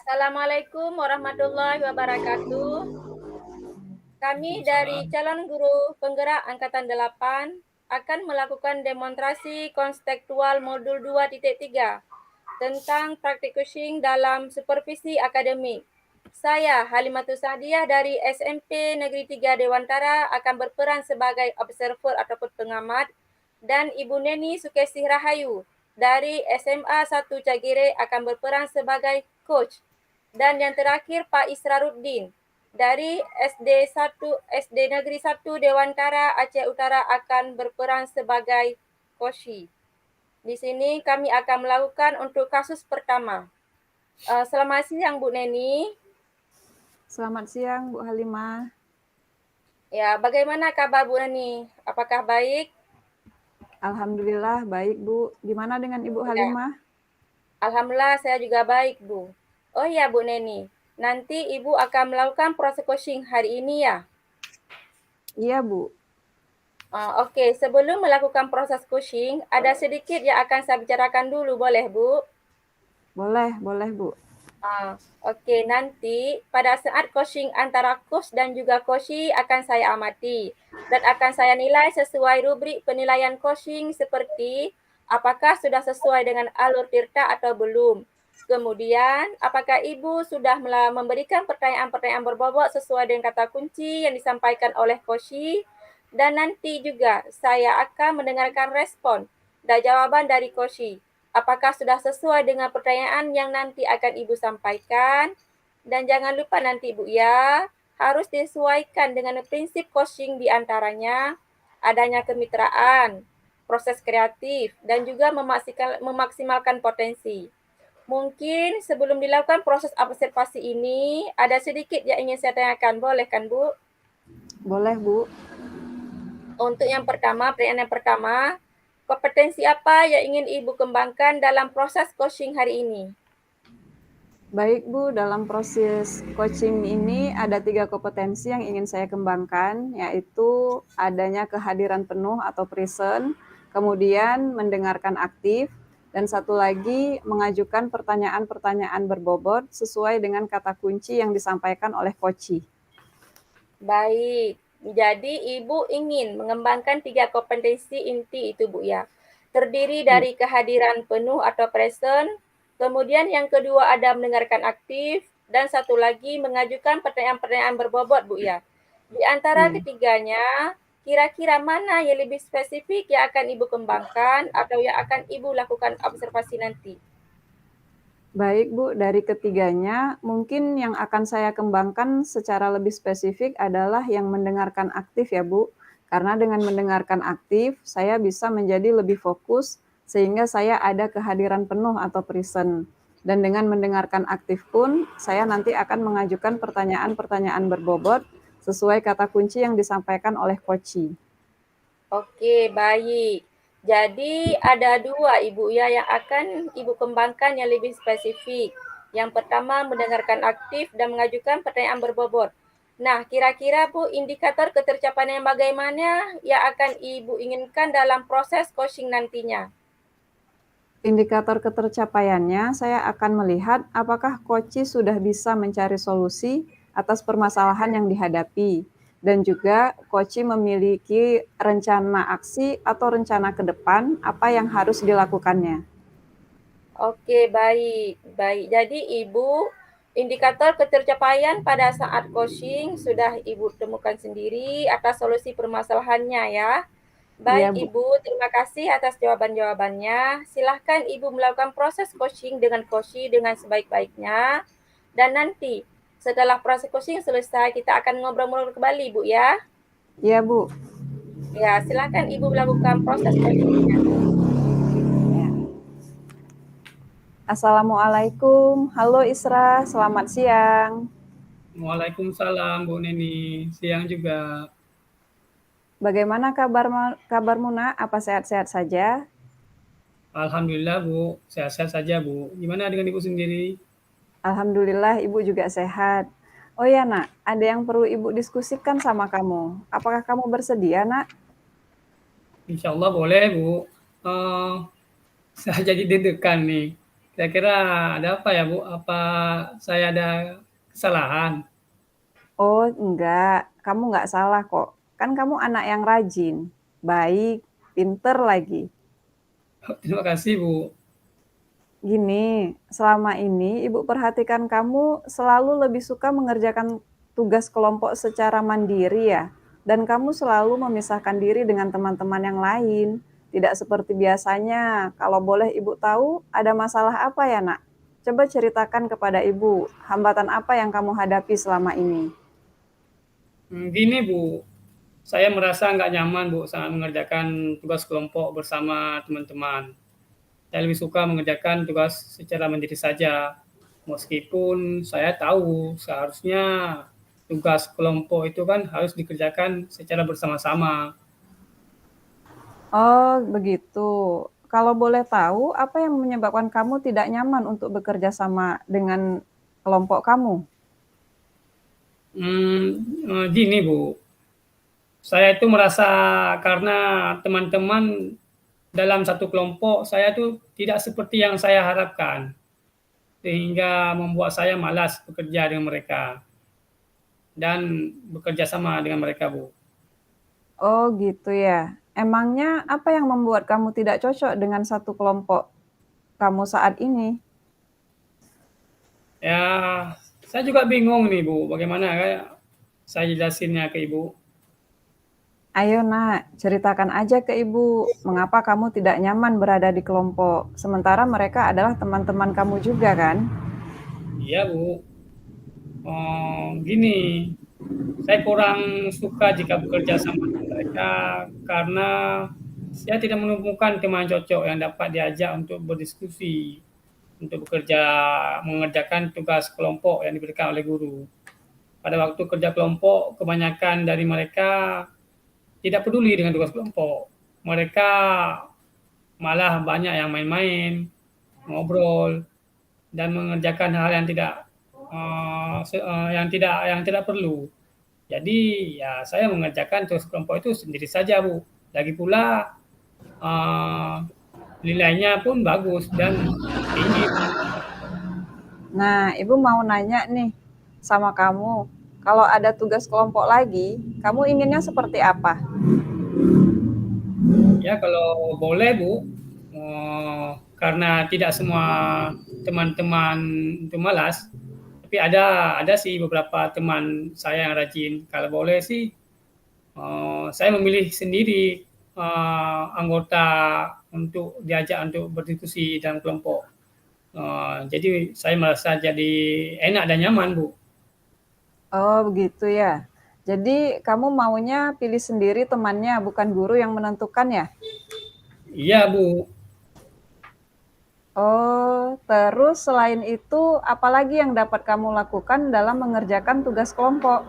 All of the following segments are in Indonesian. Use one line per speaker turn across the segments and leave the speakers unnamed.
Assalamualaikum warahmatullahi wabarakatuh. Kami dari
Waalaikumsalam.
calon guru penggerak Angkatan 8 akan melakukan demonstrasi konstekstual modul 2.3 tentang praktik coaching dalam supervisi akademik. Saya, Halimatus Sa'diyah dari SMP Negeri 3 Dewantara akan berperan sebagai observer ataupun pengamat dan Ibu Neni Sukesi Rahayu dari SMA 1 Cagire akan berperan sebagai coach. Dan yang terakhir Pak Israruddin dari SD Negeri 1 Dewantara Aceh Utara akan berperan sebagai koshi. Di sini kami akan melakukan untuk kasus pertama. Selamat siang Bu Neni.
Selamat siang Bu Halimah.
Ya, bagaimana kabar Bu Neni? Apakah baik?
Alhamdulillah baik Bu. Gimana dengan Ibu
Ya.
Halimah?
Alhamdulillah saya juga baik Bu. Oh iya Bu Neni, nanti Ibu akan melakukan proses coaching hari ini ya?
Iya Bu.
Oke, sebelum melakukan proses coaching, ada sedikit yang akan saya bicarakan dulu, boleh Bu?
Boleh Bu.
Oke, nanti pada saat coaching antara coach dan juga coachee akan saya amati dan akan saya nilai sesuai rubrik penilaian coaching seperti apakah sudah sesuai dengan alur tirta atau belum. Kemudian, apakah Ibu sudah memberikan pertanyaan-pertanyaan berbobot sesuai dengan kata kunci yang disampaikan oleh coachee, dan nanti juga saya akan mendengarkan respon dan jawaban dari coachee. Apakah sudah sesuai dengan pertanyaan yang nanti akan Ibu sampaikan? Dan jangan lupa nanti Bu ya, harus disesuaikan dengan prinsip coaching di antaranya adanya kemitraan, proses kreatif, dan juga memaksimalkan potensi. Mungkin sebelum dilakukan proses observasi ini, ada sedikit yang ingin saya tanyakan, boleh kan Bu?
Boleh Bu.
Untuk yang pertama, pertanyaan yang pertama, kompetensi apa yang ingin Ibu kembangkan dalam proses coaching hari ini?
Baik Bu, dalam proses coaching ini ada 3 kompetensi yang ingin saya kembangkan, yaitu adanya kehadiran penuh atau present, kemudian mendengarkan aktif, dan satu lagi mengajukan pertanyaan-pertanyaan berbobot sesuai dengan kata kunci yang disampaikan oleh coachee.
Baik, jadi Ibu ingin mengembangkan 3 kompetensi inti itu Bu ya. Terdiri dari kehadiran penuh atau present, kemudian yang kedua ada mendengarkan aktif, dan satu lagi mengajukan pertanyaan-pertanyaan berbobot Bu ya. Di antara ketiganya, kira-kira mana yang lebih spesifik yang akan Ibu kembangkan atau yang akan Ibu lakukan observasi nanti?
Baik Bu, dari ketiganya mungkin yang akan saya kembangkan secara lebih spesifik adalah yang mendengarkan aktif ya Bu. Karena dengan mendengarkan aktif, saya bisa menjadi lebih fokus sehingga saya ada kehadiran penuh atau present. Dan dengan mendengarkan aktif pun, saya nanti akan mengajukan pertanyaan-pertanyaan berbobot sesuai kata kunci yang disampaikan oleh coachee.
Oke, baik. Jadi ada 2 Ibu ya yang akan Ibu kembangkan yang lebih spesifik. Yang pertama mendengarkan aktif dan mengajukan pertanyaan berbobot. Nah, kira-kira Bu, indikator ketercapaian yang bagaimana yang akan Ibu inginkan dalam proses coaching nantinya?
Indikator ketercapaiannya, saya akan melihat apakah coachee sudah bisa mencari solusi atas permasalahan yang dihadapi, dan juga coachee memiliki rencana aksi atau rencana ke depan apa yang harus dilakukannya.
Oke, baik. Baik. Jadi Ibu, indikator ketercapaian pada saat coaching sudah Ibu temukan sendiri atas solusi permasalahannya ya.
Iya,
Baik
Bu.
Ibu, terima kasih atas jawaban-jawabannya. Silahkan Ibu melakukan proses coaching dengan coachee dengan sebaik-baiknya. Dan nanti setelah proses coaching selesai, kita akan ngobrol-ngobrol kembali Bu ya.
Iya, Bu.
Ya, silahkan Ibu melakukan proses coachingnya.
Ya. Assalamualaikum. Halo Isra, selamat siang.
Waalaikumsalam Bu Neni. Siang juga.
Bagaimana kabarmu Nak? Apa sehat-sehat saja?
Alhamdulillah Bu, sehat-sehat saja Bu. Gimana dengan Ibu sendiri?
Alhamdulillah Ibu juga sehat. Oh ya Nak, ada yang perlu Ibu diskusikan sama kamu. Apakah kamu bersedia Nak?
Insya Allah boleh Bu. Saya jadi deg-degan nih. Kira-kira ada apa ya, Bu? Apa saya ada kesalahan?
Oh, enggak. Kamu enggak salah kok. Kan kamu anak yang rajin, baik, pinter lagi.
Terima kasih, Bu.
Gini, selama ini Ibu perhatikan kamu selalu lebih suka mengerjakan tugas kelompok secara mandiri ya, dan kamu selalu memisahkan diri dengan teman-teman yang lain. Tidak seperti biasanya. Kalau boleh Ibu tahu, ada masalah apa ya, Nak? Coba ceritakan kepada Ibu, hambatan apa yang kamu hadapi selama ini?
Gini, Bu, saya merasa nggak nyaman, Bu, saat mengerjakan tugas kelompok bersama teman-teman. Saya lebih suka mengerjakan tugas secara mandiri saja. Meskipun saya tahu seharusnya tugas kelompok itu kan harus dikerjakan secara bersama-sama.
Oh, begitu. Kalau boleh tahu, apa yang menyebabkan kamu tidak nyaman untuk bekerja sama dengan kelompok kamu?
Gini, Bu, saya itu merasa karena teman-teman dalam satu kelompok saya itu tidak seperti yang saya harapkan, sehingga membuat saya malas bekerja dengan mereka dan bekerja sama dengan mereka, Bu.
Oh, gitu ya. Emangnya apa yang membuat kamu tidak cocok dengan satu kelompok kamu saat ini?
Ya, saya juga bingung nih, Bu, bagaimana saya jelasinnya ke Ibu.
Ayo, Nak, ceritakan aja ke Ibu, mengapa kamu tidak nyaman berada di kelompok, sementara mereka adalah teman-teman kamu juga kan?
Iya, Bu, gini, saya kurang suka jika bekerja sama dengan mereka karena saya tidak menemukan teman cocok yang dapat diajak untuk berdiskusi, untuk bekerja mengerjakan tugas kelompok yang diberikan oleh guru. Pada waktu kerja kelompok, kebanyakan dari mereka tidak peduli dengan tugas kelompok. Mereka malah banyak yang main-main, ngobrol, dan mengerjakan hal yang tidak perlu. Jadi ya saya mengerjakan tugas kelompok itu sendiri saja, Bu. Lagi pula nilainya pun bagus dan tinggi.
Nah, Ibu mau nanya nih sama kamu, kalau ada tugas kelompok lagi, kamu inginnya seperti apa?
Ya kalau boleh, Bu, karena tidak semua teman-teman itu malas, tapi ada sih beberapa teman saya yang rajin. Kalau boleh sih, saya memilih sendiri anggota untuk diajak untuk berdiskusi dalam kelompok. Jadi saya merasa jadi enak dan nyaman, Bu.
Oh, begitu ya. Jadi kamu maunya pilih sendiri temannya, bukan guru yang menentukan ya?
Iya, Bu.
Oh, terus selain itu, apalagi yang dapat kamu lakukan dalam mengerjakan tugas kelompok?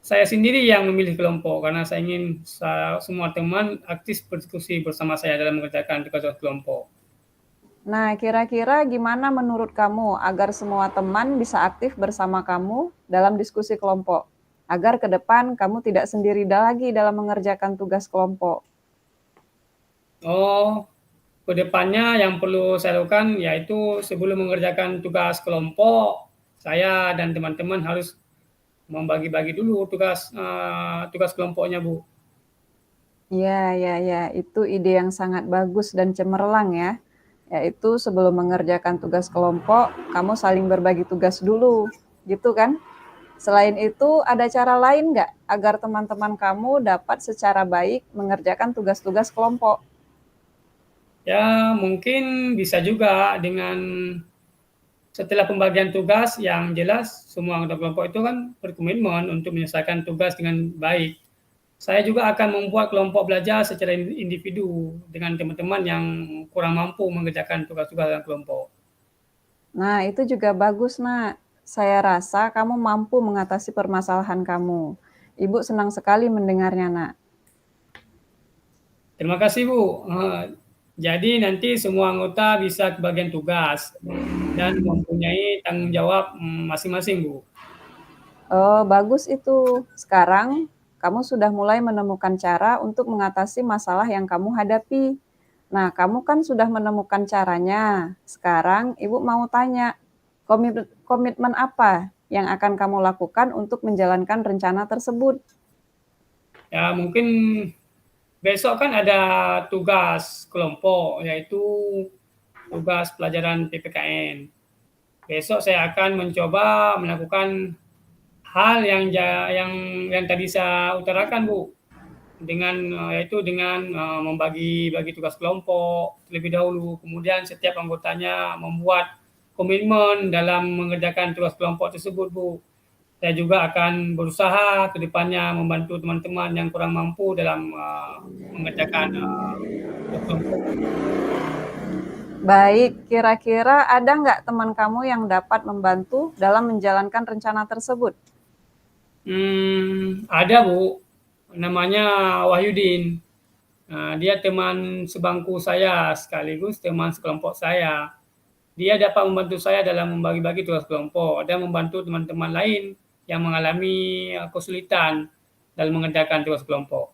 Saya sendiri yang memilih kelompok karena saya ingin semua teman aktif berdiskusi bersama saya dalam mengerjakan tugas kelompok.
Nah, kira-kira gimana menurut kamu agar semua teman bisa aktif bersama kamu dalam diskusi kelompok? Agar ke depan kamu tidak sendiri lagi dalam mengerjakan tugas kelompok.
Oh, kedepannya yang perlu saya lakukan yaitu sebelum mengerjakan tugas kelompok, saya dan teman-teman harus membagi-bagi dulu tugas kelompoknya, Bu.
Ya, itu ide yang sangat bagus dan cemerlang ya. Yaitu sebelum mengerjakan tugas kelompok, kamu saling berbagi tugas dulu, gitu kan? Selain itu, ada cara lain nggak agar teman-teman kamu dapat secara baik mengerjakan tugas-tugas kelompok?
Ya, mungkin bisa juga dengan setelah pembagian tugas yang jelas semua anggota kelompok itu kan berkomitmen untuk menyelesaikan tugas dengan baik. Saya juga akan membuat kelompok belajar secara individu dengan teman-teman yang kurang mampu mengerjakan tugas-tugas dalam kelompok.
Nah, itu juga bagus, Nak. Saya rasa kamu mampu mengatasi permasalahan kamu. Ibu senang sekali mendengarnya, Nak.
Terima kasih, Bu. Jadi nanti semua anggota bisa kebagian tugas dan mempunyai tanggung jawab masing-masing, Bu.
Oh, bagus itu. Sekarang kamu sudah mulai menemukan cara untuk mengatasi masalah yang kamu hadapi. Nah, kamu kan sudah menemukan caranya. Sekarang Ibu mau tanya, komitmen apa yang akan kamu lakukan untuk menjalankan rencana tersebut?
Ya mungkin besok kan ada tugas kelompok, yaitu tugas pelajaran PPKN. Besok saya akan mencoba melakukan hal yang tadi saya utarakan, Bu. Dengan yaitu dengan membagi tugas kelompok terlebih dahulu. Kemudian setiap anggotanya membuat komitmen dalam mengerjakan tugas kelompok tersebut, Bu. Saya juga akan berusaha ke depannya membantu teman-teman yang kurang mampu dalam mengerjakan tugas kelompok.
Baik, kira-kira ada nggak teman kamu yang dapat membantu dalam menjalankan rencana tersebut?
Ada, Bu. Namanya Wahyudin. Dia teman sebangku saya sekaligus teman sekelompok saya. Dia dapat membantu saya dalam membagi-bagi tugas kelompok dan membantu teman-teman lain yang mengalami kesulitan dalam mengerjakan tugas kelompok.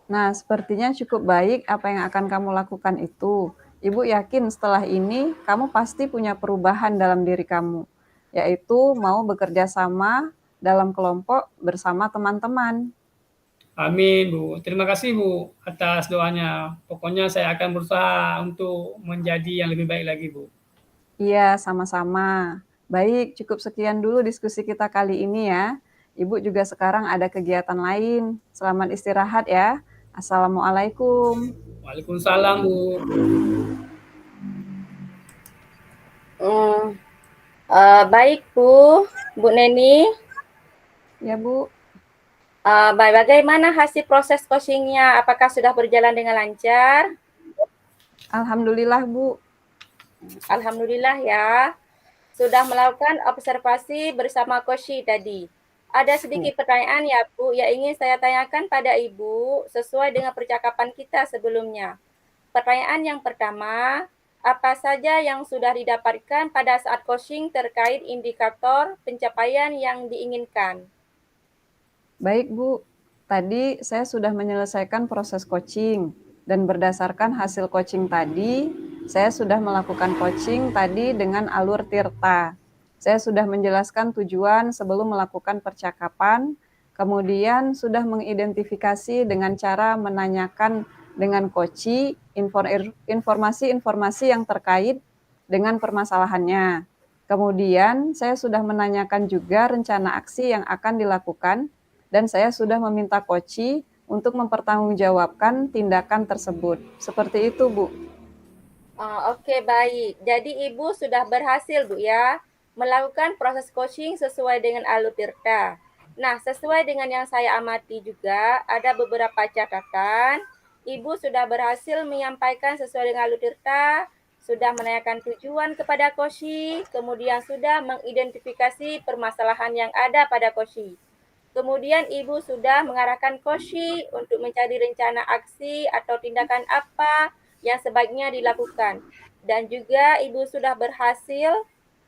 Nah, sepertinya cukup baik apa yang akan kamu lakukan itu. Ibu yakin setelah ini kamu pasti punya perubahan dalam diri kamu, yaitu mau bekerja sama dalam kelompok bersama teman-teman.
Amin, Bu. Terima kasih, Bu, atas doanya. Pokoknya saya akan berusaha untuk menjadi yang lebih baik lagi, Bu.
Iya, sama-sama. Baik, cukup sekian dulu diskusi kita kali ini ya. Ibu juga sekarang ada kegiatan lain. Selamat istirahat ya. Assalamualaikum.
Waalaikumsalam, Bu.
Baik Bu Neni.
Ya, Bu.
Bagaimana hasil proses coachingnya? Apakah sudah berjalan dengan lancar?
Alhamdulillah, Bu.
Alhamdulillah ya. Sudah melakukan observasi bersama Koshi tadi. Ada sedikit pertanyaan ya Bu, yang ingin saya tanyakan pada Ibu sesuai dengan percakapan kita sebelumnya. Pertanyaan yang pertama, apa saja yang sudah didapatkan pada saat coaching terkait indikator pencapaian yang diinginkan?
Baik, Bu. Tadi saya sudah menyelesaikan proses coaching dan berdasarkan hasil coaching tadi, saya sudah melakukan coaching tadi dengan alur Tirta. Saya sudah menjelaskan tujuan sebelum melakukan percakapan, kemudian sudah mengidentifikasi dengan cara menanyakan dengan coach informasi-informasi yang terkait dengan permasalahannya. Kemudian saya sudah menanyakan juga rencana aksi yang akan dilakukan dan saya sudah meminta coach untuk mempertanggungjawabkan tindakan tersebut. Seperti itu, Bu.
Oke, baik. Jadi Ibu sudah berhasil, Bu ya, melakukan proses coaching sesuai dengan alur Tirta. Nah, sesuai dengan yang saya amati juga, ada beberapa catatan. Ibu sudah berhasil menyampaikan sesuai dengan alur Tirta, sudah menanyakan tujuan kepada Koshi, kemudian sudah mengidentifikasi permasalahan yang ada pada Koshi. Kemudian Ibu sudah mengarahkan Koshi untuk mencari rencana aksi atau tindakan apa yang sebaiknya dilakukan. Dan juga Ibu sudah berhasil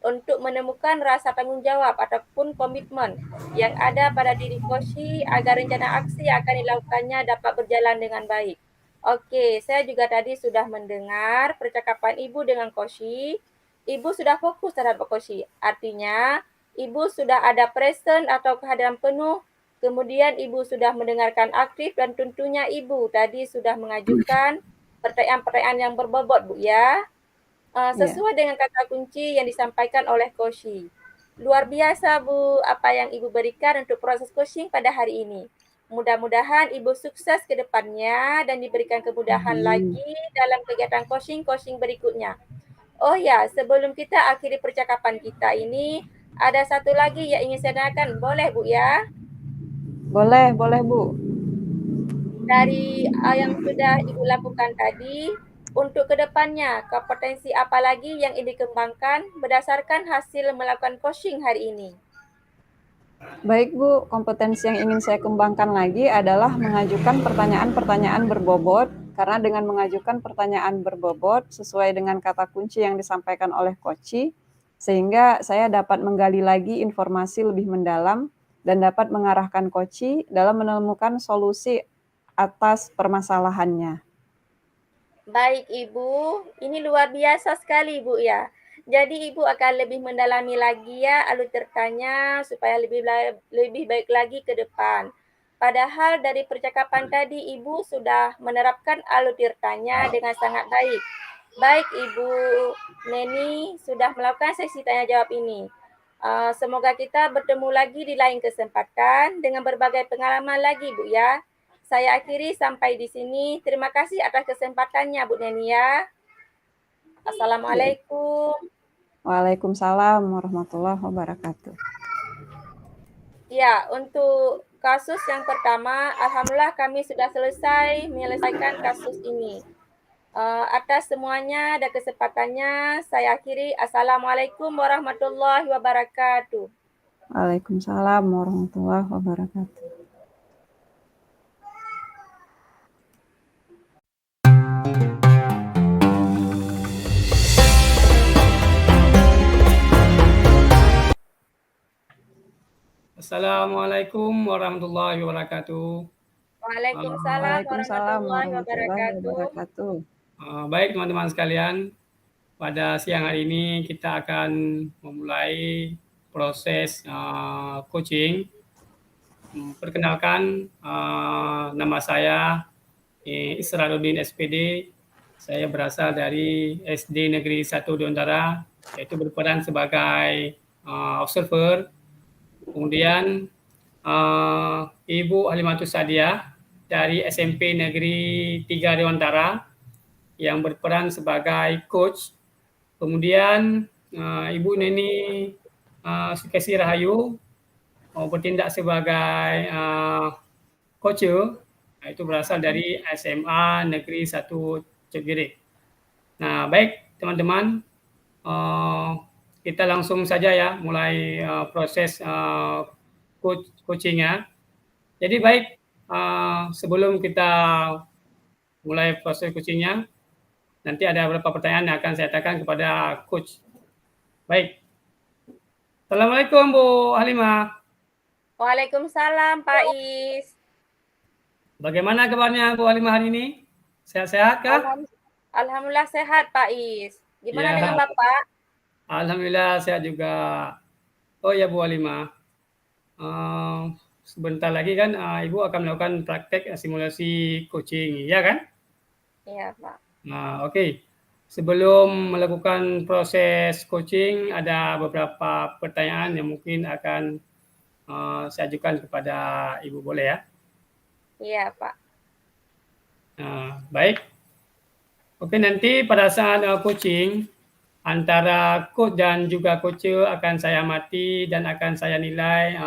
untuk menemukan rasa tanggung jawab ataupun komitmen yang ada pada diri Koshi agar rencana aksi yang akan dilakukannya dapat berjalan dengan baik. Oke, saya juga tadi sudah mendengar percakapan Ibu dengan Koshi. Ibu sudah fokus terhadap Koshi. Artinya, Ibu sudah ada present atau kehadiran penuh. Kemudian Ibu sudah mendengarkan aktif dan tentunya Ibu tadi sudah mengajukan pertanyaan-pertanyaan yang berbobot, Bu ya. Sesuai dengan kata kunci yang disampaikan oleh Koshi. Luar biasa, Bu, apa yang Ibu berikan untuk proses coaching pada hari ini. Mudah-mudahan Ibu sukses ke depannya dan diberikan kemudahan lagi dalam kegiatan coaching berikutnya. Oh ya, sebelum kita akhiri percakapan kita ini, ada satu lagi yang ingin saya tanyakan. Boleh, Bu ya?
Boleh, Bu.
Dari yang sudah Ibu lakukan tadi, untuk kedepannya, kompetensi apa lagi yang ingin dikembangkan berdasarkan hasil melakukan coaching hari ini?
Baik, Bu. Kompetensi yang ingin saya kembangkan lagi adalah mengajukan pertanyaan-pertanyaan berbobot, karena dengan mengajukan pertanyaan berbobot sesuai dengan kata kunci yang disampaikan oleh Koci, sehingga saya dapat menggali lagi informasi lebih mendalam dan dapat mengarahkan koci dalam menemukan solusi atas permasalahannya.
Baik Ibu, ini luar biasa sekali Ibu ya. Jadi Ibu akan lebih mendalami lagi ya alutirtanya supaya lebih baik lagi ke depan. Padahal dari percakapan tadi Ibu sudah menerapkan alutirtanya dengan sangat baik. Baik Ibu Neni sudah melakukan sesi tanya jawab ini. Semoga kita bertemu lagi di lain kesempatan dengan berbagai pengalaman lagi Bu ya. Saya akhiri sampai di sini. Terima kasih atas kesempatannya Bu Neni ya. Assalamualaikum.
Waalaikumsalam warahmatullahi wabarakatuh.
Ya, untuk kasus yang pertama, alhamdulillah kami sudah selesai menyelesaikan kasus ini. Atas semuanya dan kesempatannya, saya akhiri. Assalamualaikum warahmatullahi wabarakatuh.
Waalaikumsalam warahmatullahi wabarakatuh.
Assalamualaikum warahmatullahi wabarakatuh.
Waalaikumsalam
Waalaikumsalam
warahmatullahi
warahmatullahi
wabarakatuh.
wabarakatuh.
Baik teman-teman sekalian, pada siang hari ini kita akan memulai proses coaching. Perkenalkan, nama saya Israruddin SPD. Saya berasal dari SD Negeri 1 Dondara, yaitu berperan sebagai observer. Kemudian Ibu Halimatus Sadiah dari SMP Negeri 3 Dewantara yang berperan sebagai coach. Kemudian Ibu Neni Sukesi Rahayu bertindak sebagai coach, itu berasal dari SMA Negeri 1 Cegiri. Nah, baik teman-teman, kita langsung saja ya mulai proses coachingnya. Jadi baik, sebelum kita mulai proses coachingnya, nanti ada beberapa pertanyaan yang akan saya tanyakan kepada coach. Baik. Assalamualaikum Bu Halimah.
Waalaikumsalam Pak Is.
Bagaimana kabarnya Bu Halimah hari ini? Sehat-sehat kah?
Alhamdulillah sehat Pak Is. Gimana
Ya.
dengan Bapak?
Alhamdulillah sehat juga. Oh ya Bu Halimah, sebentar lagi kan Ibu akan melakukan praktek simulasi coaching, ya kan?
Iya Pak.
Nah, oke. Sebelum melakukan proses coaching, ada beberapa pertanyaan yang mungkin akan saya ajukan kepada Ibu, boleh ya?
Iya Pak.
Baik. Oke, nanti pada saat coaching, antara coach dan juga coach akan saya amati dan akan saya nilai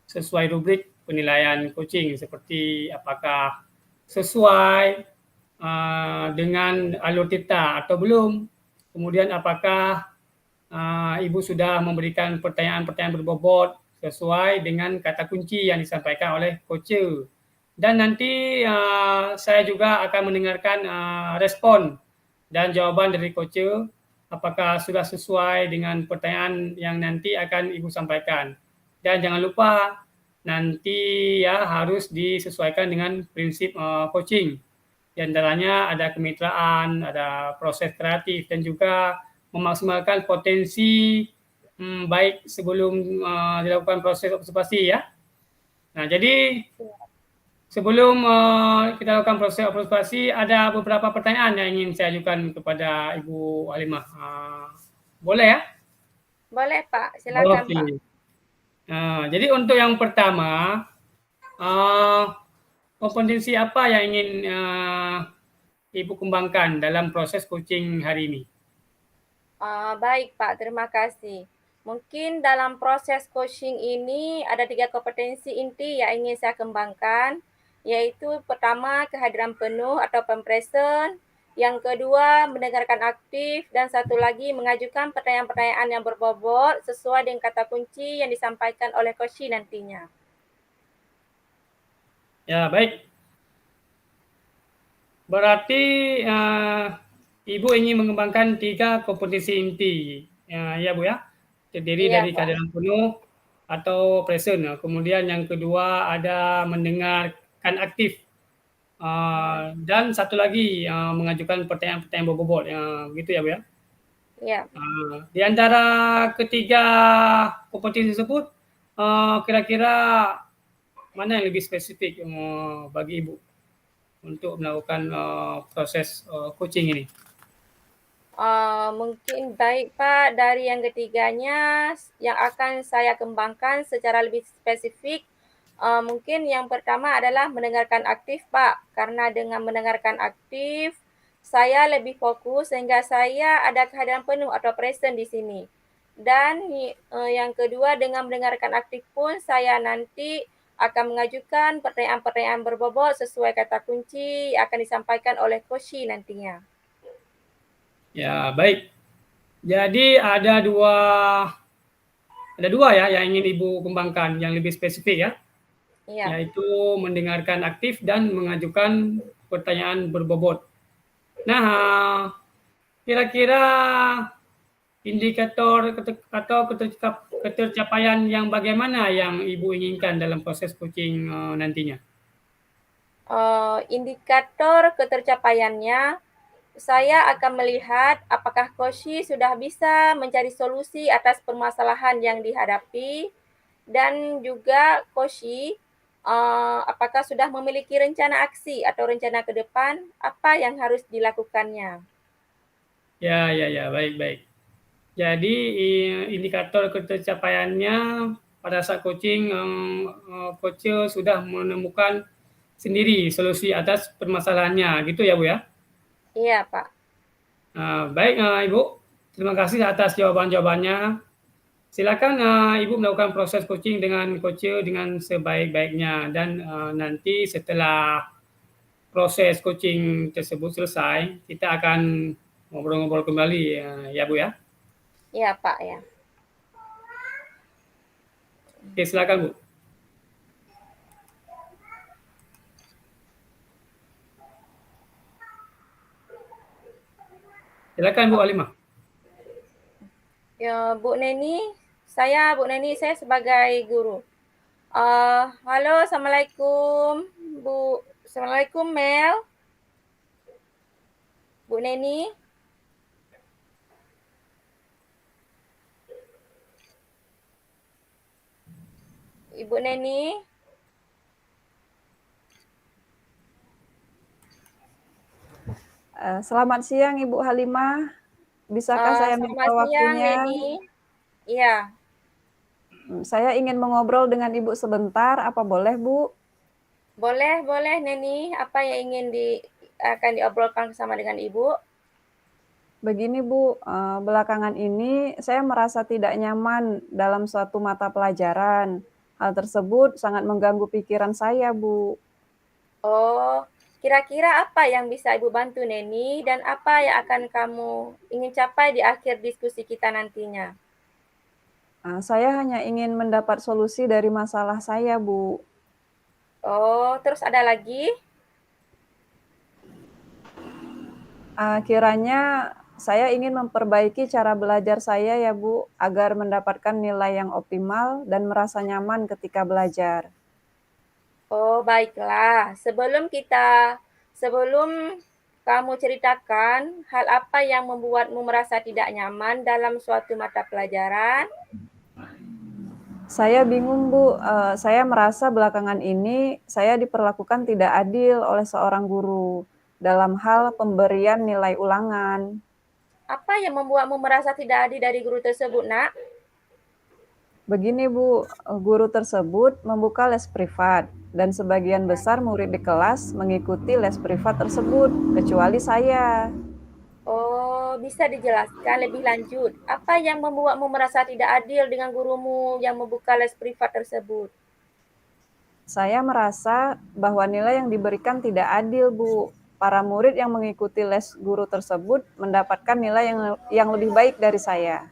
sesuai rubrik penilaian coaching, seperti apakah sesuai dengan alur tita atau belum. Kemudian apakah Ibu sudah memberikan pertanyaan-pertanyaan berbobot sesuai dengan kata kunci yang disampaikan oleh coach. Dan nanti saya juga akan mendengarkan respon dan jawaban dari coach, apakah sudah sesuai dengan pertanyaan yang nanti akan Ibu sampaikan. Dan jangan lupa nanti ya harus disesuaikan dengan prinsip coaching. Di antaranya ada kemitraan, ada proses kreatif, dan juga memaksimalkan potensi baik sebelum dilakukan proses observasi ya. Nah, jadi sebelum kita lakukan proses observasi, ada beberapa pertanyaan yang ingin saya ajukan kepada Ibu Halimah. Boleh ya?
Boleh Pak, silakan Pak.
Jadi untuk yang pertama, kompetensi apa yang ingin Ibu kembangkan dalam proses coaching hari ini?
Baik Pak, terima kasih. Mungkin dalam proses coaching ini ada 3 kompetensi inti yang ingin saya kembangkan, yaitu pertama kehadiran penuh atau present, yang kedua mendengarkan aktif, dan satu lagi mengajukan pertanyaan-pertanyaan yang berbobot sesuai dengan kata kunci yang disampaikan oleh coach nantinya.
Ya, baik. Berarti Ibu ingin mengembangkan 3 kompetensi inti, ya Bu ya, terdiri dari kehadiran penuh, atau present. Kemudian yang kedua ada mendengarkan aktif. Dan satu lagi mengajukan pertanyaan-pertanyaan berbobot. Gitu ya Bu ya.
Ya.
Di antara ketiga kompetensi tersebut, kira-kira mana yang lebih spesifik bagi Ibu untuk melakukan proses coaching ini?
Mungkin baik Pak, dari yang ketiganya yang akan saya kembangkan secara lebih spesifik, mungkin yang pertama adalah mendengarkan aktif Pak, karena dengan mendengarkan aktif, saya lebih fokus sehingga saya ada kehadiran penuh atau present di sini. Dan yang kedua, dengan mendengarkan aktif pun saya nanti akan mengajukan pertanyaan-pertanyaan berbobot sesuai kata kunci yang akan disampaikan oleh Koshi nantinya.
Ya, baik. Jadi ada dua ya yang ingin Ibu kembangkan yang lebih spesifik ya,
Iya.
yaitu mendengarkan aktif dan mengajukan pertanyaan berbobot. Nah, kira-kira indikator atau ketercapaian yang bagaimana yang Ibu inginkan dalam proses coaching nantinya?
Indikator ketercapaiannya, saya akan melihat apakah Koshi sudah bisa mencari solusi atas permasalahan yang dihadapi, dan juga Koshi apakah sudah memiliki rencana aksi atau rencana ke depan apa yang harus dilakukannya.
Ya, baik. Jadi indikator ketercapaiannya pada saat coaching, coach sudah menemukan sendiri solusi atas permasalahannya, gitu ya Bu ya?
Iya Pak.
Baik Ibu, terima kasih atas jawaban-jawabannya. Silakan Ibu melakukan proses coaching dengan coach dengan sebaik-baiknya, dan nanti setelah proses coaching tersebut selesai, kita akan ngobrol-ngobrol kembali ya Bu ya.
Iya Pak ya.
Oke, silakan Bu. Silakan Bu Halimah.
Ya, Bu Neni, saya sebagai guru. Halo, Assalamualaikum Bu. Assalamualaikum Mel. Bu Neni. Ibu Neni.
Selamat siang Ibu Halimah. Bisakah saya minta
Selamat siang
waktunya?
Neni. Iya.
Saya ingin mengobrol dengan Ibu sebentar, apa boleh Bu?
Boleh Neni. Apa yang ingin akan diobrolkan bersama dengan Ibu?
Begini Bu, belakangan ini saya merasa tidak nyaman dalam suatu mata pelajaran. Hal tersebut sangat mengganggu pikiran saya, Bu.
Oh, kira-kira apa yang bisa Ibu bantu Neni, dan apa yang akan kamu ingin capai di akhir diskusi kita nantinya?
Saya hanya ingin mendapat solusi dari masalah saya, Bu.
Oh, terus ada lagi?
Kiranya saya ingin memperbaiki cara belajar saya ya Bu, agar mendapatkan nilai yang optimal dan merasa nyaman ketika belajar.
Oh, baiklah. Sebelum kamu ceritakan hal apa yang membuatmu merasa tidak nyaman dalam suatu mata pelajaran.
Saya bingung Bu, saya merasa belakangan ini saya diperlakukan tidak adil oleh seorang guru dalam hal pemberian nilai ulangan.
Apa yang membuatmu merasa tidak adil dari guru tersebut, Nak?
Begini Bu, guru tersebut membuka les privat dan sebagian besar murid di kelas mengikuti les privat tersebut, kecuali saya.
Oh, bisa dijelaskan lebih lanjut. Apa yang membuatmu merasa tidak adil dengan gurumu yang membuka les privat tersebut?
Saya merasa bahwa nilai yang diberikan tidak adil, Bu. Para murid yang mengikuti les guru tersebut mendapatkan nilai yang lebih baik dari saya.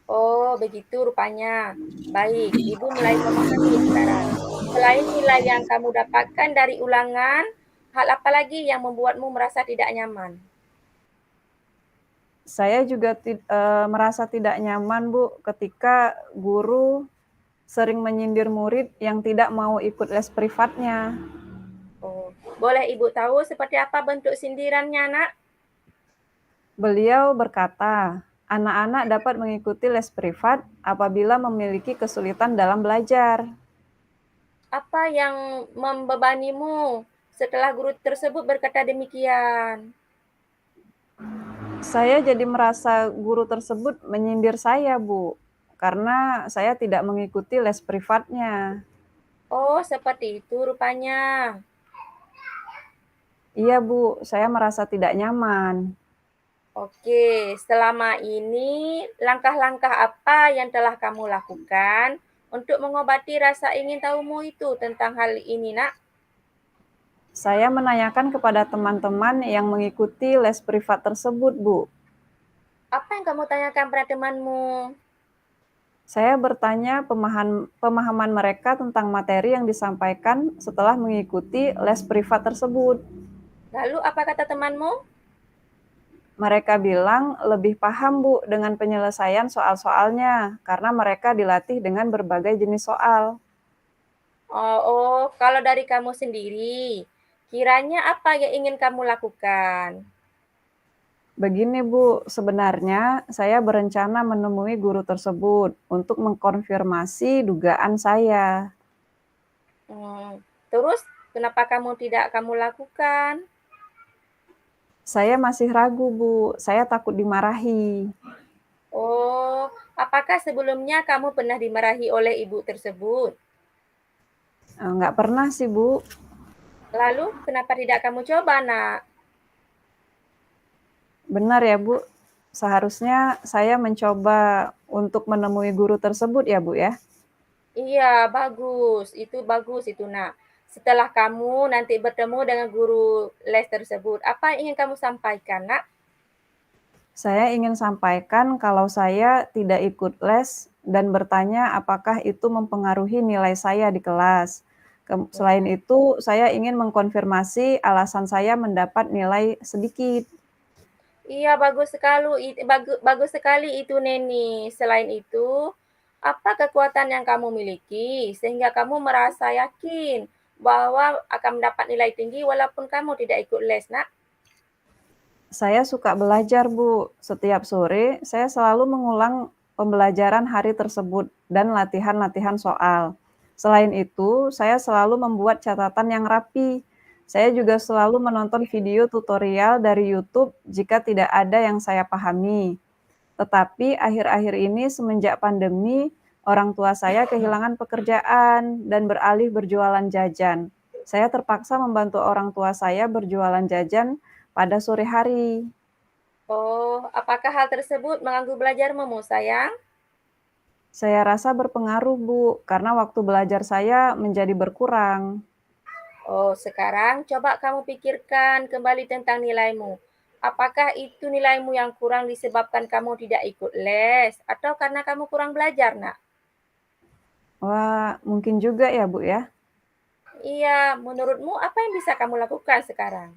Oh, begitu rupanya. Baik, Ibu mulai memahami sekarang. Selain nilai yang kamu dapatkan dari ulangan, hal apa lagi yang membuatmu merasa tidak nyaman?
Saya juga merasa tidak nyaman, Bu, ketika guru sering menyindir murid yang tidak mau ikut les privatnya.
Oh, boleh Ibu tahu seperti apa bentuk sindirannya, Nak?
Beliau berkata, anak-anak dapat mengikuti les privat apabila memiliki kesulitan dalam belajar.
Apa yang membebanimu setelah guru tersebut berkata demikian?
Saya jadi merasa guru tersebut menyindir saya, Bu, karena saya tidak mengikuti les privatnya.
Oh, seperti itu rupanya.
Iya, Bu, saya merasa tidak nyaman.
Oke, selama ini langkah-langkah apa yang telah kamu lakukan untuk mengobati rasa ingin tahumu itu tentang hal ini, Nak?
Saya menanyakan kepada teman-teman yang mengikuti les privat tersebut, Bu.
Apa yang kamu tanyakan pada temanmu?
Saya bertanya pemahaman mereka tentang materi yang disampaikan setelah mengikuti les privat tersebut.
Lalu apa kata temanmu?
Mereka bilang lebih paham, Bu, dengan penyelesaian soal-soalnya karena mereka dilatih dengan berbagai jenis soal.
Kalau dari kamu sendiri, kiranya apa yang ingin kamu lakukan?
Begini, Bu, sebenarnya saya berencana menemui guru tersebut untuk mengkonfirmasi dugaan saya.
Terus, kenapa kamu tidak kamu lakukan?
Saya masih ragu, Bu. Saya takut dimarahi.
Oh, apakah sebelumnya kamu pernah dimarahi oleh ibu tersebut?
Nggak pernah sih, Bu.
Lalu, kenapa tidak kamu coba, Nak?
Benar ya, Bu. Seharusnya saya mencoba untuk menemui guru tersebut ya, Bu, ya?
Iya, bagus itu, Nak. Setelah kamu nanti bertemu dengan guru les tersebut, apa yang ingin kamu sampaikan, Nak?
Saya ingin sampaikan kalau saya tidak ikut les dan bertanya apakah itu mempengaruhi nilai saya di kelas. Selain itu, saya ingin mengkonfirmasi alasan saya mendapat nilai sedikit.
Iya, bagus sekali itu, Neni. Selain itu, apa kekuatan yang kamu miliki sehingga kamu merasa yakin bahwa akan mendapat nilai tinggi walaupun kamu tidak ikut les, Nak?
Saya suka belajar, Bu. Setiap sore, saya selalu mengulang pembelajaran hari tersebut dan latihan-latihan soal. Selain itu, saya selalu membuat catatan yang rapi. Saya juga selalu menonton video tutorial dari YouTube jika tidak ada yang saya pahami. Tetapi akhir-akhir ini semenjak pandemi, orang tua saya kehilangan pekerjaan dan beralih berjualan jajan. Saya terpaksa membantu orang tua saya berjualan jajan pada sore hari.
Oh, apakah hal tersebut mengganggu belajarmu, sayang?
Saya rasa berpengaruh, Bu, karena waktu belajar saya menjadi berkurang.
Oh, sekarang coba kamu pikirkan kembali tentang nilaimu. Apakah itu nilaimu yang kurang disebabkan kamu tidak ikut les atau karena kamu kurang belajar, Nak?
Wah, mungkin juga ya, Bu, ya.
Iya, menurutmu apa yang bisa kamu lakukan sekarang?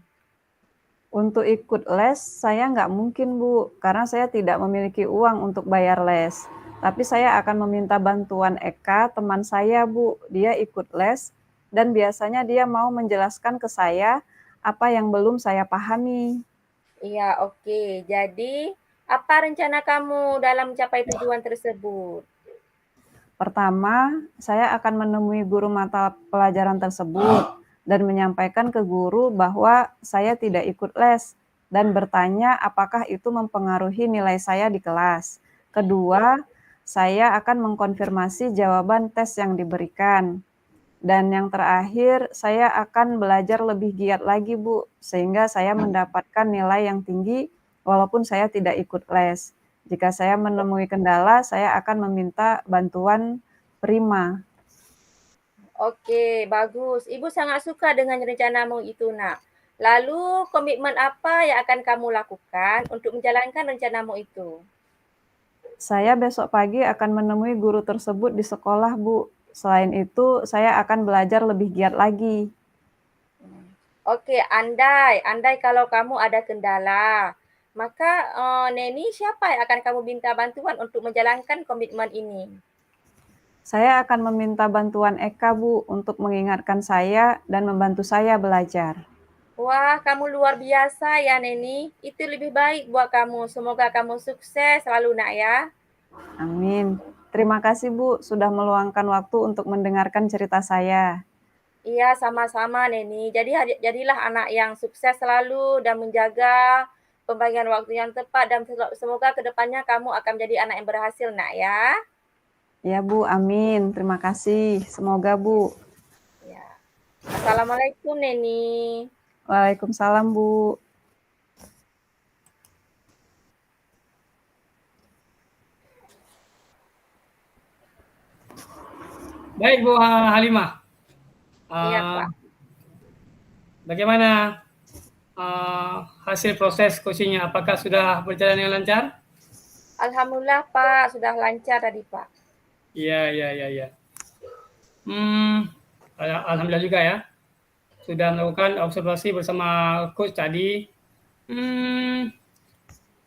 Untuk ikut les, saya nggak mungkin, Bu, karena saya tidak memiliki uang untuk bayar les. Tapi saya akan meminta bantuan Eka, teman saya, Bu. Dia ikut les, dan biasanya dia mau menjelaskan ke saya apa yang belum saya pahami.
Iya, oke. Jadi, apa rencana kamu dalam mencapai tujuan tersebut?
Pertama, saya akan menemui guru mata pelajaran tersebut dan menyampaikan ke guru bahwa saya tidak ikut les dan bertanya apakah itu mempengaruhi nilai saya di kelas. Kedua, saya akan mengkonfirmasi jawaban tes yang diberikan. Dan yang terakhir, saya akan belajar lebih giat lagi, Bu, sehingga saya mendapatkan nilai yang tinggi walaupun saya tidak ikut les. Jika saya menemui kendala, saya akan meminta bantuan prima.
Oke, bagus. Ibu sangat suka dengan rencanamu itu, Nak. Lalu, komitmen apa yang akan kamu lakukan untuk menjalankan rencanamu itu?
Saya besok pagi akan menemui guru tersebut di sekolah, Bu. Selain itu, saya akan belajar lebih giat lagi.
Oke, andai kalau kamu ada kendala, maka Neni siapa yang akan kamu minta bantuan untuk menjalankan komitmen ini?
Saya akan meminta bantuan Eka, Bu, untuk mengingatkan saya dan membantu saya belajar.
Wah, kamu luar biasa ya, Neni. Itu lebih baik buat kamu. Semoga kamu sukses selalu, nak ya.
Amin. Terima kasih, Bu, sudah meluangkan waktu untuk mendengarkan cerita saya.
Iya, sama-sama, Neni. Jadilah anak yang sukses selalu dan menjaga pembagian waktu yang tepat dan semoga kedepannya kamu akan menjadi anak yang berhasil, nak ya.
Ya, Bu, amin. Terima kasih. Semoga, Bu.
Ya. Assalamualaikum, Neni.
Waalaikumsalam, Bu.
Baik Bu Halimah.
Iya, Pak.
Bagaimana hasil proses coachingnya? Apakah sudah berjalan dengan lancar?
Alhamdulillah, Pak. Sudah lancar tadi, Pak.
Iya. Alhamdulillah juga ya. Sudah melakukan observasi bersama coach tadi.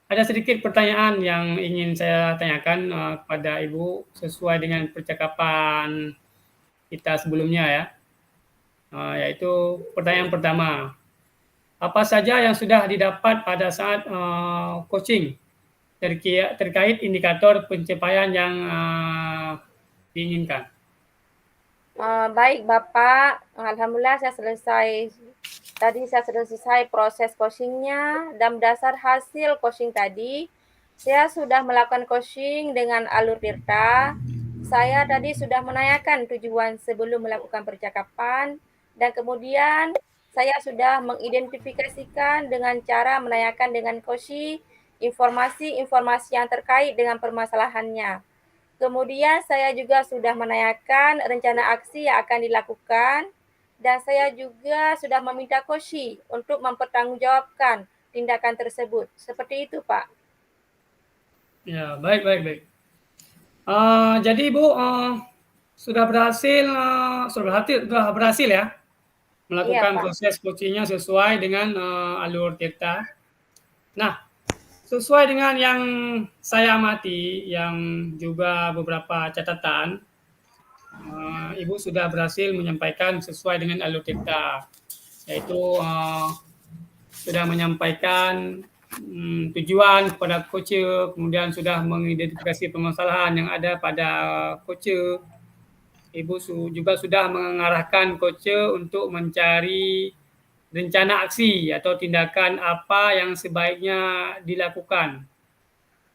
Ada sedikit pertanyaan yang ingin saya tanyakan kepada Ibu sesuai dengan percakapan kita sebelumnya ya. Yaitu pertanyaan pertama. Apa saja yang sudah didapat pada saat coaching terkait indikator pencapaian yang diinginkan?
Baik, Bapak. Alhamdulillah Tadi saya sudah selesai proses coachingnya dan berdasar hasil coaching tadi, saya sudah melakukan coaching dengan alur Tirta. Saya tadi sudah menanyakan tujuan sebelum melakukan percakapan dan kemudian saya sudah mengidentifikasikan dengan cara menanyakan dengan coaching informasi-informasi yang terkait dengan permasalahannya. Kemudian saya juga sudah menanyakan rencana aksi yang akan dilakukan dan saya juga sudah meminta Koshi untuk mempertanggungjawabkan tindakan tersebut. Seperti itu, Pak.
Ya, baik. Jadi Bu sudah berhasil ya melakukan
Iya, Pak.
proses coachingnya sesuai dengan alur Tirta. Nah, sesuai dengan yang saya amati, yang juga beberapa catatan, Ibu sudah berhasil menyampaikan sesuai dengan alur Tirta, yaitu sudah menyampaikan tujuan kepada coach, kemudian sudah mengidentifikasi permasalahan yang ada pada coach. Ibu juga sudah mengarahkan coach untuk mencari rencana aksi atau tindakan apa yang sebaiknya dilakukan.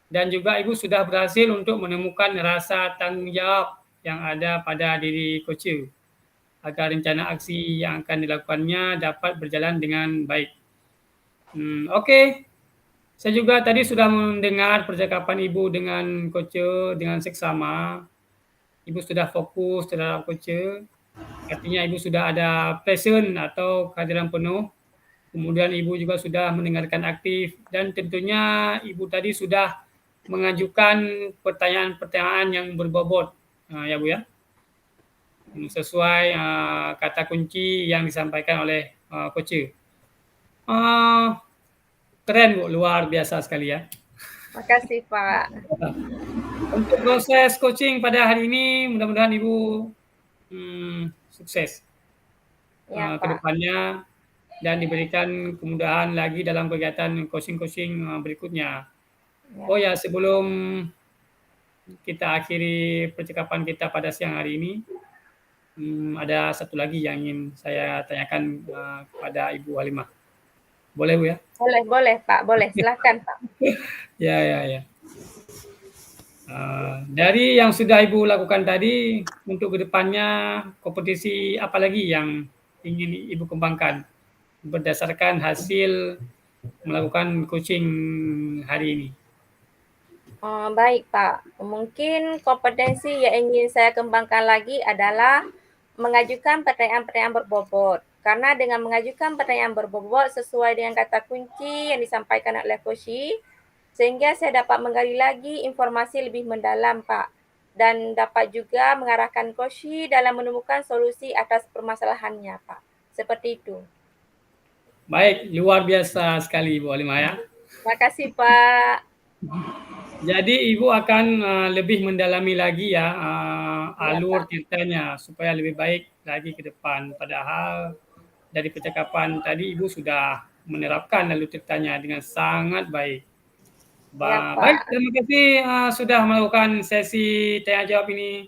Dan juga Ibu sudah berhasil untuk menemukan rasa tanggung jawab yang ada pada diri coach agar rencana aksi yang akan dilakukannya dapat berjalan dengan baik. Oke. Saya juga tadi sudah mendengar percakapan Ibu dengan coach dengan seksama. Ibu sudah fokus terhadap coach. Artinya Ibu sudah ada passion atau kehadiran penuh. Kemudian Ibu juga sudah mendengarkan aktif dan tentunya Ibu tadi sudah mengajukan pertanyaan-pertanyaan yang berbobot, ya Bu ya, sesuai kata kunci yang disampaikan oleh coach. Keren Bu, luar biasa sekali ya.
Makasih, Pak.
Untuk proses coaching pada hari ini, mudah-mudahan Ibu sukses
Ya,
ke
Pak.
depannya dan diberikan kemudahan lagi dalam kegiatan coaching-coaching berikutnya.
Ya.
Oh ya, sebelum kita akhiri percakapan kita pada siang hari ini, ada satu lagi yang ingin saya tanyakan kepada Ibu Halimah. Boleh Bu ya?
Boleh, Pak. Boleh. Silakan, Pak.
Ya. Dari yang sudah Ibu lakukan tadi, untuk kedepannya kompetisi apa lagi yang ingin Ibu kembangkan berdasarkan hasil melakukan coaching hari ini?
Baik, Pak. Mungkin kompetensi yang ingin saya kembangkan lagi adalah mengajukan pertanyaan-pertanyaan berbobot. Karena dengan mengajukan pertanyaan berbobot sesuai dengan kata kunci yang disampaikan oleh Koshi, sehingga saya dapat menggali lagi informasi lebih mendalam, Pak. Dan dapat juga mengarahkan Koshi dalam menemukan solusi atas permasalahannya, Pak. Seperti itu.
Baik, luar biasa sekali Bu Halimah ya.
Terima kasih, Pak.
Jadi Ibu akan lebih mendalami lagi ya
Iya,
alur
Pak.
ceritanya supaya lebih baik lagi ke depan. Padahal dari percakapan tadi Ibu sudah menerapkan alur ceritanya dengan sangat baik.
Iya,
Baik,
Pak.
terima kasih sudah melakukan sesi tanya jawab ini.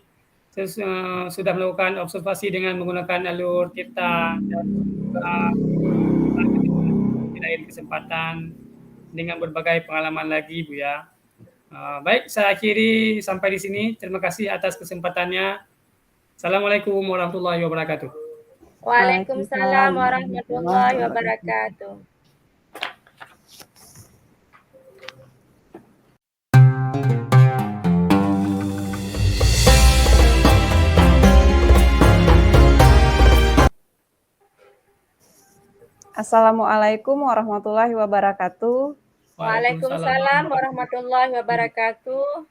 Sudah melakukan observasi dengan menggunakan alur cerita dan juga di lain kesempatan dengan berbagai pengalaman lagi, Bu ya. Baik, saya akhiri sampai di sini. Terima kasih atas kesempatannya. Assalamualaikum warahmatullahi wabarakatuh.
Waalaikumsalam
Waalaikumsalam warahmatullahi
warahmatullahi
wabarakatuh.
wabarakatuh.
Assalamualaikum warahmatullahi wabarakatuh.
Waalaikumsalam warahmatullahi wabarakatuh.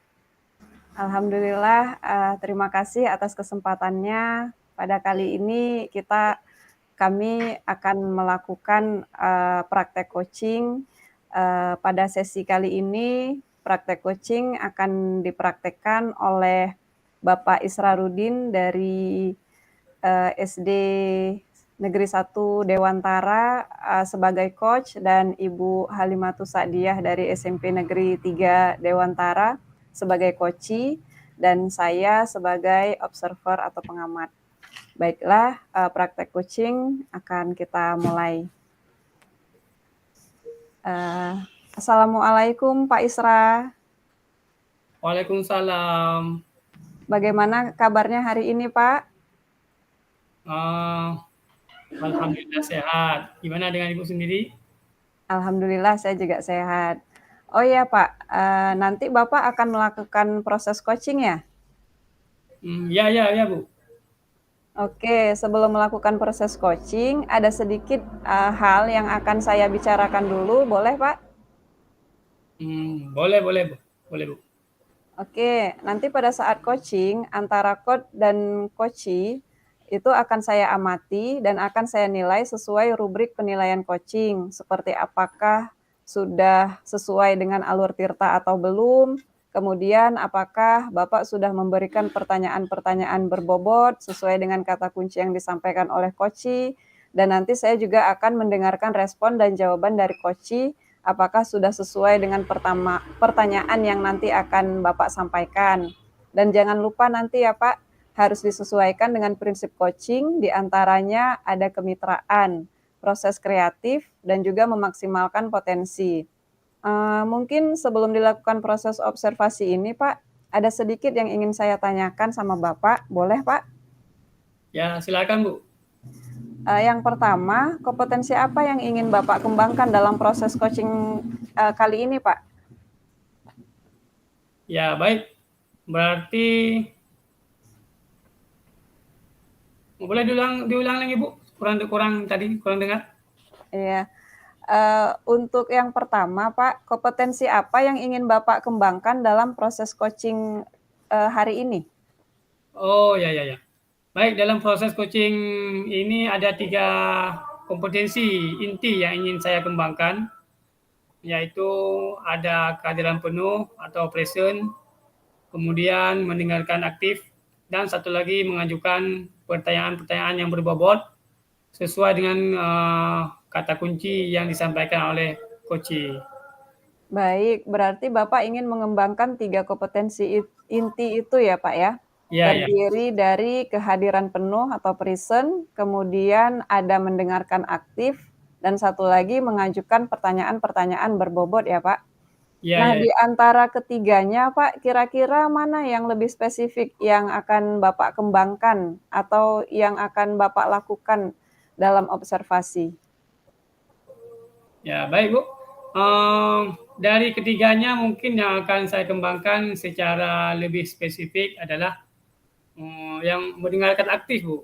Alhamdulillah, terima kasih atas kesempatannya. Pada kali ini kami akan melakukan praktek coaching. Pada sesi kali ini, praktek coaching akan dipraktekkan oleh Bapak Israrudin dari SD Negeri 1 Dewantara sebagai coach dan Ibu Halimatus Sa'diyah dari SMP Negeri 3 Dewantara sebagai coachee dan saya sebagai observer atau pengamat. Baiklah, praktek coaching akan kita mulai. Assalamualaikum Pak Isra.
Waalaikumsalam.
Bagaimana kabarnya hari ini Pak?
Alhamdulillah sehat. Gimana dengan Ibu sendiri?
Alhamdulillah saya juga sehat. Oh iya Pak, nanti Bapak akan melakukan proses coaching ya?
Ya Bu.
Oke, sebelum melakukan proses coaching, ada sedikit hal yang akan saya bicarakan dulu, boleh Pak?
Boleh Bu. Boleh Bu.
Oke, nanti pada saat coaching, antara coach dan coachee, itu akan saya amati dan akan saya nilai sesuai rubrik penilaian coaching, seperti apakah sudah sesuai dengan alur tirta atau belum, kemudian apakah Bapak sudah memberikan pertanyaan-pertanyaan berbobot sesuai dengan kata kunci yang disampaikan oleh coachee, dan nanti saya juga akan mendengarkan respon dan jawaban dari coachee, apakah sudah sesuai dengan pertanyaan yang nanti akan Bapak sampaikan. Dan jangan lupa nanti ya Pak, harus disesuaikan dengan prinsip coaching, diantaranya ada kemitraan, proses kreatif, dan juga memaksimalkan potensi. Mungkin sebelum dilakukan proses observasi ini Pak, ada sedikit yang ingin saya tanyakan sama Bapak, boleh Pak?
Ya, silakan Bu.
Yang pertama, kompetensi apa yang ingin Bapak kembangkan dalam proses coaching kali ini, Pak?
Ya, baik. Berarti boleh diulang lagi Bu? Kurang dengar.
Iya. Untuk yang pertama, Pak, kompetensi apa yang ingin Bapak kembangkan dalam proses coaching hari ini?
Oh, ya. Baik, dalam proses coaching ini ada 3 kompetensi inti yang ingin saya kembangkan, yaitu ada kehadiran penuh atau present, kemudian mendengarkan aktif, dan satu lagi mengajukan pertanyaan-pertanyaan yang berbobot sesuai dengan kata kunci yang disampaikan oleh coachee.
Baik, berarti Bapak ingin mengembangkan 3 kompetensi inti itu ya, Pak ya?
Ya.
Terdiri dari kehadiran penuh atau present, kemudian ada mendengarkan aktif, dan satu lagi mengajukan pertanyaan-pertanyaan berbobot ya, Pak? Nah,
Ya.
di antara ketiganya, Pak, kira-kira mana yang lebih spesifik yang akan Bapak kembangkan atau yang akan Bapak lakukan dalam observasi?
Ya, baik Bu. Dari ketiganya mungkin yang akan saya kembangkan secara lebih spesifik adalah yang mendengarkan aktif Bu.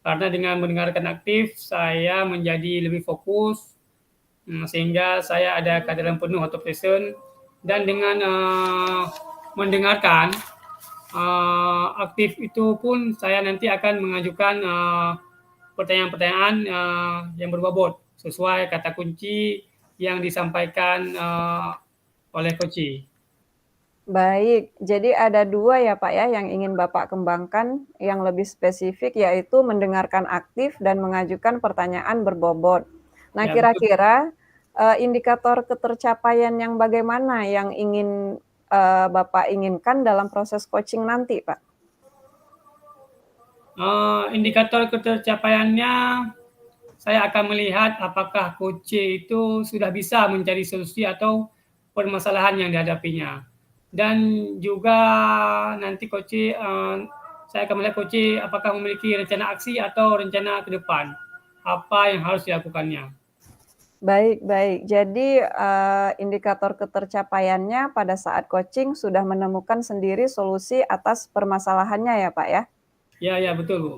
Karena dengan mendengarkan aktif saya menjadi lebih fokus sehingga saya ada kehadiran penuh atau present, dan dengan mendengarkan aktif itu pun saya nanti akan mengajukan pertanyaan-pertanyaan yang berbobot sesuai kata kunci yang disampaikan oleh coachee.
Baik, jadi ada 2 ya Pak ya yang ingin Bapak kembangkan yang lebih spesifik yaitu mendengarkan aktif dan mengajukan pertanyaan berbobot. Nah
Ya betul.
kira-kira, indikator ketercapaian yang bagaimana yang ingin, Bapak inginkan dalam proses coaching nanti Pak?
Indikator ketercapaiannya, saya akan melihat apakah coach itu sudah bisa mencari solusi atau permasalahan yang dihadapinya. Dan juga nanti coach, saya akan melihat coach apakah memiliki rencana aksi atau rencana ke depan. Apa yang harus dilakukannya.
Baik baik. Jadi, indikator ketercapaiannya pada saat coaching sudah menemukan sendiri solusi atas permasalahannya ya Pak ya?
Ya ya, betul Bu.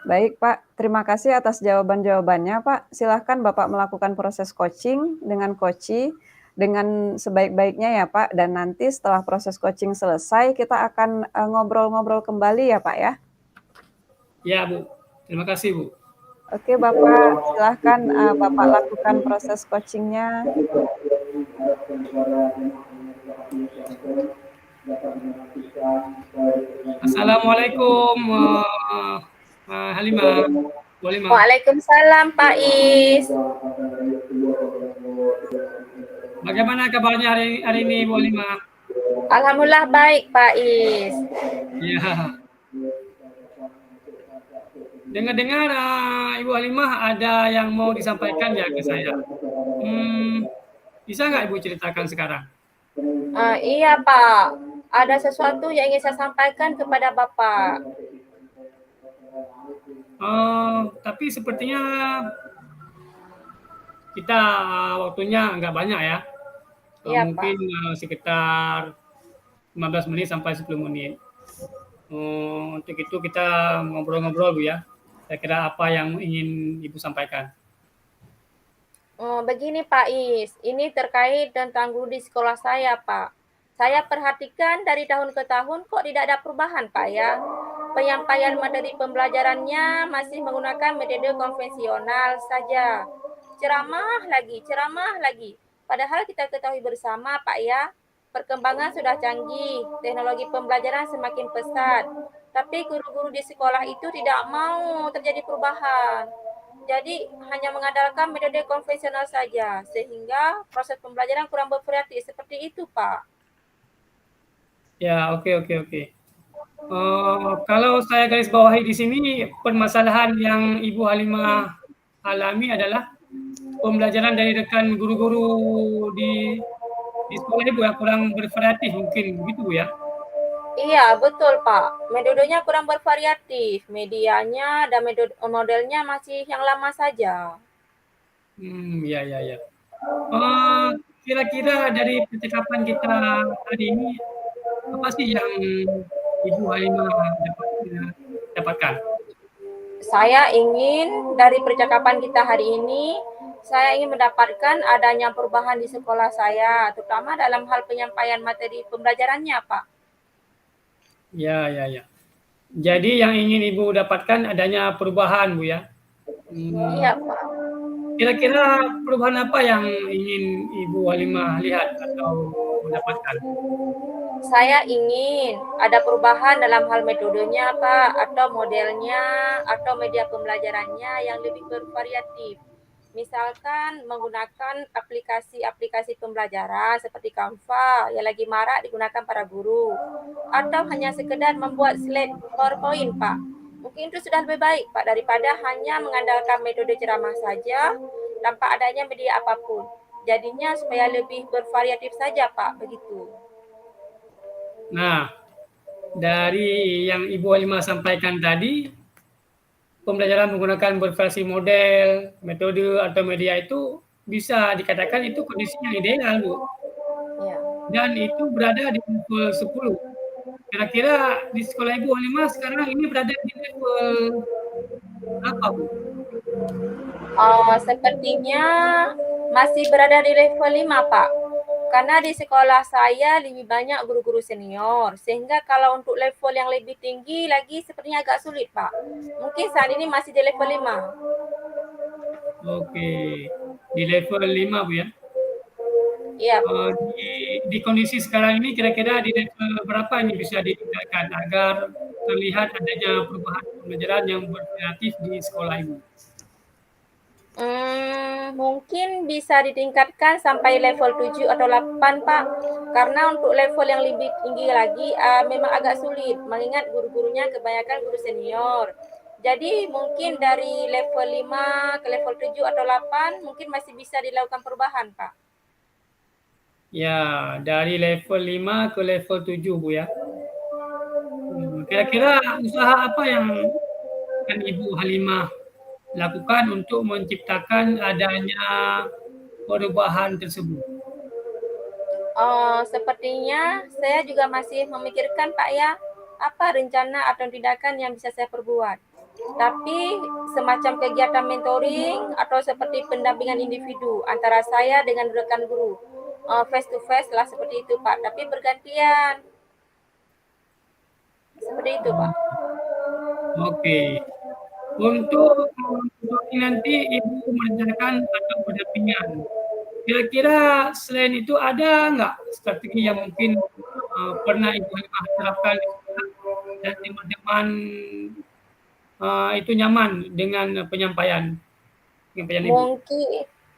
Baik Pak, terima kasih atas jawaban-jawabannya Pak. Silahkan Bapak melakukan proses coaching dengan coachee dengan sebaik-baiknya ya Pak, dan nanti setelah proses coaching selesai kita akan, ngobrol-ngobrol kembali ya Pak ya.
Ya Bu, terima kasih Bu.
Oke Bapak, silahkan, Bapak lakukan proses coaching-nya.
Assalamualaikum, Halimah, Bu Halimah.
Waalaikumsalam Pak Is.
Bagaimana kabarnya hari ini Bu Halimah?
Alhamdulillah baik Pak Is.
Ya. Dengar-dengar Ibu Halimah ada yang mau disampaikan ya ke saya. Bisa nggak Ibu ceritakan sekarang?
Iya Pak, ada sesuatu yang ingin saya sampaikan kepada Bapak.
Tapi sepertinya kita waktunya nggak banyak ya.
Iya
Mungkin
Pak.
sekitar 15 menit sampai 10 menit. Untuk itu kita ngobrol-ngobrol Bu ya. Kira-kira apa yang ingin Ibu sampaikan?
Begini Pak Is, ini terkait tentang guru di sekolah saya Pak. Saya perhatikan dari tahun ke tahun kok tidak ada perubahan Pak ya. Penyampaian materi pembelajarannya masih menggunakan metode konvensional saja. Ceramah lagi. Padahal kita ketahui bersama Pak ya, perkembangan sudah canggih, teknologi pembelajaran semakin pesat. Tapi guru-guru di sekolah itu tidak mau terjadi perubahan. Jadi hanya mengandalkan metode konvensional saja, sehingga proses pembelajaran kurang bervariatif. Seperti itu, Pak.
Ya, oke. Kalau saya garis bawahi di sini, permasalahan yang Ibu Halimah alami adalah pembelajaran dari rekan guru-guru di sekolah Ibu yang kurang bervariatif mungkin begitu Bu ya?
Iya, betul, Pak. Metodenya kurang bervariatif. Medianya dan modelnya masih yang lama saja.
Ya. Kira-kira dari percakapan kita hari ini, apa sih yang Ibu Halimah dapatkan?
Saya ingin dari percakapan kita hari ini, saya ingin mendapatkan adanya perubahan di sekolah saya, terutama dalam hal penyampaian materi pembelajarannya, Pak.
Ya. Jadi yang ingin Ibu dapatkan adanya perubahan Bu ya?
Iya, Pak.
Kira-kira perubahan apa yang ingin Ibu Halimah lihat atau mendapatkan?
Saya ingin ada perubahan dalam hal metodenya, Pak, atau modelnya, atau media pembelajarannya yang lebih bervariatif. Misalkan menggunakan aplikasi-aplikasi pembelajaran seperti Canva yang lagi marak digunakan para guru, atau hanya sekedar membuat slide PowerPoint, Pak. Mungkin itu sudah lebih baik, Pak, daripada hanya mengandalkan metode ceramah saja tanpa adanya media apapun. Jadinya supaya lebih bervariatif saja, Pak, begitu.
Nah, dari yang Ibu Halimah sampaikan tadi, pembelajaran menggunakan berversi model, metode, atau media itu bisa dikatakan itu kondisinya ideal, Bu.
Ya.
Dan itu berada di level 10. Kira-kira di sekolah Ibu Halimah sekarang ini berada di level apa, Bu?
Sepertinya masih berada di level 5, Pak. Karena di sekolah saya lebih banyak guru-guru senior, sehingga kalau untuk level yang lebih tinggi lagi sepertinya agak sulit, Pak. Mungkin saat ini masih di level 5.
Oke, di level 5, Bu ya?
Iya, Bu.
Di kondisi sekarang ini kira-kira di level berapa ini bisa ditingkatkan agar terlihat adanya perubahan pembelajaran yang bervariatif di sekolah Ibu?
Mungkin bisa ditingkatkan sampai level 7 atau 8, Pak. Karena untuk level yang lebih tinggi lagi memang agak sulit, mengingat guru-gurunya kebanyakan guru senior. Jadi mungkin dari level 5 ke level 7 atau 8 mungkin masih bisa dilakukan perubahan, Pak.
Ya, dari level 5 ke level 7, Bu, ya. Kira-kira usaha apa yang akan Ibu Halimah lakukan untuk menciptakan adanya perubahan tersebut?
Sepertinya saya juga masih memikirkan, Pak, ya, apa rencana atau tindakan yang bisa saya perbuat. Tapi semacam kegiatan mentoring atau seperti pendampingan individu antara saya dengan rekan guru. Face to face lah seperti itu, Pak. Tapi bergantian. Seperti itu, Pak.
Oke. Untuk nanti Ibu merencanakan atau pendampingan, kira-kira selain itu ada nggak strategi yang mungkin pernah Ibu Halimah terapkan dan teman-teman itu nyaman dengan penyampaian Ibu?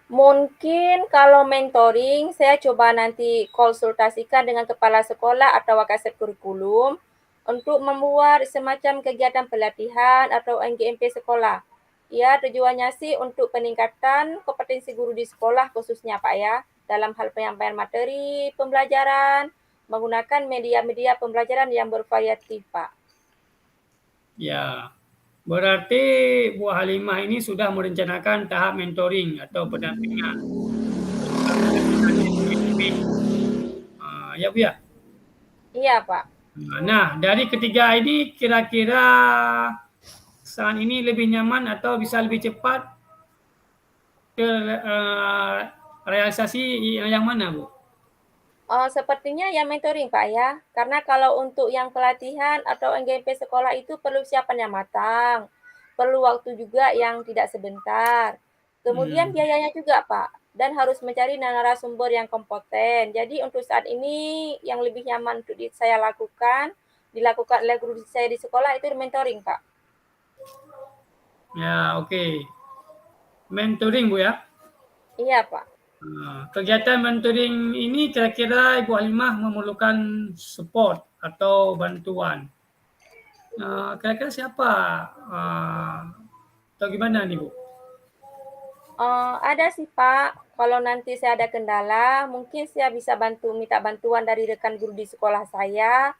Mungkin kalau mentoring saya coba nanti konsultasikan dengan kepala sekolah atau wakasek kurikulum untuk membuat semacam kegiatan pelatihan atau NGMP sekolah. Ya, tujuannya sih untuk peningkatan kompetensi guru di sekolah khususnya, Pak, ya, dalam hal penyampaian materi pembelajaran menggunakan media-media pembelajaran yang bervariatif, Pak.
Ya, berarti Bu Halimah ini sudah merencanakan tahap mentoring atau pendampingan. Ya, Bu, ya.
Iya, Pak.
Nah, dari ketiga ini kira-kira saat ini lebih nyaman atau bisa lebih cepat ke realisasi yang mana, Bu?
Sepertinya yang mentoring, Pak, ya. Karena kalau untuk yang pelatihan atau NGMP sekolah itu perlu siapan yang matang, perlu waktu juga yang tidak sebentar. Kemudian
Hmm.
biayanya juga, Pak, dan harus mencari narasumber yang kompeten. Jadi untuk saat ini yang lebih nyaman untuk saya lakukan, dilakukan oleh guru saya di sekolah itu mentoring, Pak.
Ya, oke. Mentoring, Bu, ya.
Iya, Pak.
Kegiatan mentoring ini kira-kira Ibu Halimah memerlukan support atau bantuan. Kira-kira siapa atau gimana nih, Bu?
Ada sih, Pak. Kalau nanti saya ada kendala, mungkin saya bisa minta bantuan dari rekan guru di sekolah saya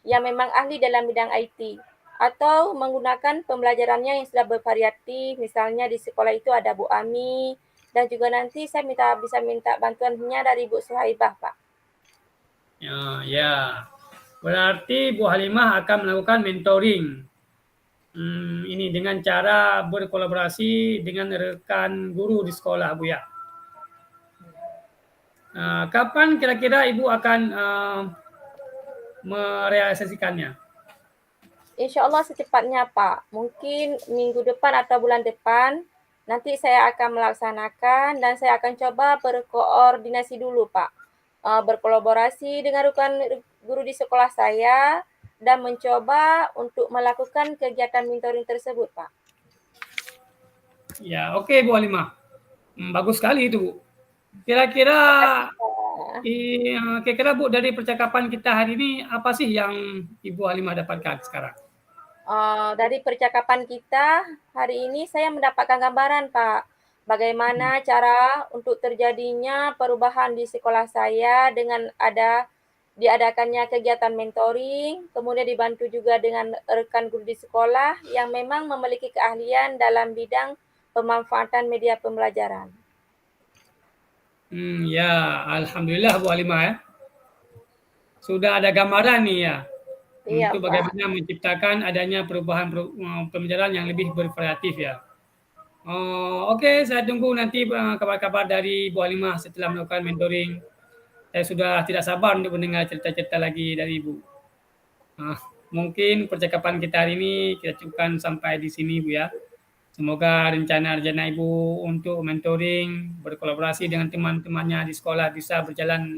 yang memang ahli dalam bidang IT. Atau menggunakan pembelajarannya yang sudah bervariatif, misalnya di sekolah itu ada Bu Ami, dan juga nanti saya bisa minta bantuannya dari Bu Suhaibah, Pak.
Ya. Berarti Bu Halimah akan melakukan mentoring. Ini dengan cara berkolaborasi dengan rekan guru di sekolah, Bu, ya. Kapan kira-kira Ibu akan merealisasikannya?
Insya Allah secepatnya, Pak. Mungkin minggu depan atau bulan depan, nanti saya akan melaksanakan dan saya akan coba berkoordinasi dulu, Pak. Berkolaborasi dengan rekan guru di sekolah saya dan mencoba untuk melakukan kegiatan mentoring tersebut, Pak.
Ya, oke, Bu Halimah. Bagus sekali itu, Bu. Kira-kira kira-kira Bu, dari percakapan kita hari ini apa sih yang Ibu Halimah dapatkan sekarang?
Dari percakapan kita hari ini saya mendapatkan gambaran, Pak, bagaimana cara untuk terjadinya perubahan di sekolah saya dengan diadakannya kegiatan mentoring, kemudian dibantu juga dengan rekan guru di sekolah yang memang memiliki keahlian dalam bidang pemanfaatan media pembelajaran.
Ya, alhamdulillah Bu Halimah, ya. Sudah ada gambaran nih, ya,
Iya,
untuk
Pak.
bagaimana menciptakan adanya perubahan pembelajaran yang lebih bervariatif, ya. Oke, saya tunggu nanti kabar-kabar dari Bu Halimah setelah melakukan mentoring. Saya sudah tidak sabar untuk mendengar cerita-cerita lagi dari Ibu. Mungkin percakapan kita hari ini kita cukupkan sampai di sini, Bu, ya. Semoga rencana-rencana Ibu untuk mentoring, berkolaborasi dengan teman-temannya di sekolah bisa berjalan